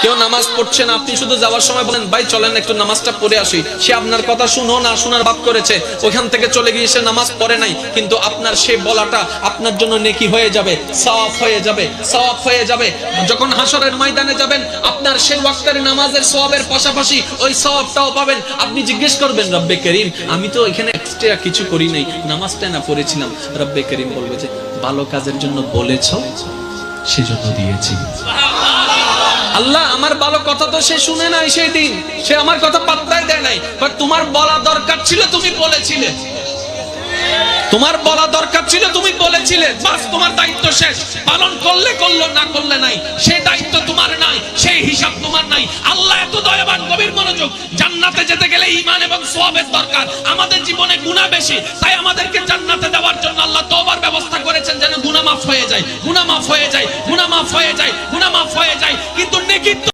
কেউ নামাজ পড়ছে না, আপনি শুধু যাওয়ার সময় বলেন ভাই চলেন একটু নামাজটা পড়ে আসি, সে আপনার কথা শুনো না শোনার ভাব করেছে, ওখান থেকে চলে গিয়ে সে নামাজ পড়ে নাই, কিন্তু আপনার সে বলাটা আপনার জন্য নেকি হয়ে যাবে, সওয়াব হয়ে যাবে, সওয়াব হয়ে যাবে। যখন হাসরের ময়দানে যাবেন আপনার সেই ওয়াক্তের নামাজের সওয়াবের পাশাপাশি ওই সওয়াবটাও পাবেন। আপনি জিজ্ঞেস করবেন রব্বে করিম আমি তো এখানে এক্সট্রা কিছু করি নাই, নামাজটা না পড়েছিলাম। রব্বে করিম বলবে যে ভালো কাজের জন্য বলেছো সেজন্য দিয়েছি। আল্লাহ আমার ভালো কথা তো সে শুনে নাই, সেই দিন সে আমার কথা পাত্তাই দেয় নাই, বাট তোমার বলা দরকার ছিল, তুমি বলেছিলে, তোমার বলা দরকার ছিল, তুমি বলেছিলে, বাস তোমার দায়িত্ব শেষ। পালন করলে করলো, না করলে নাই, সেই দায়িত্ব তোমার নাই, সেই হিসাব তোমার নাই। আল্লাহ এত দয়াবান, গভীর মনোযোগ। জান্নাতে যেতে গেলে ঈমান এবং সওয়াবের দরকার। আমাদের জীবনে গুনাহ বেশি, তাই আমাদেরকে জান্নাতে দেওয়ার জন্য আল্লাহ তওবার ব্যবস্থা করেছেন, যেন গুনাহ মাফ হয়ে যায়, গুনাহ মাফ হয়ে যায়, গুনাহ মাফ হয়ে যায়, গুনাহ মাফ হয়ে যায়। কিন্তু নেকি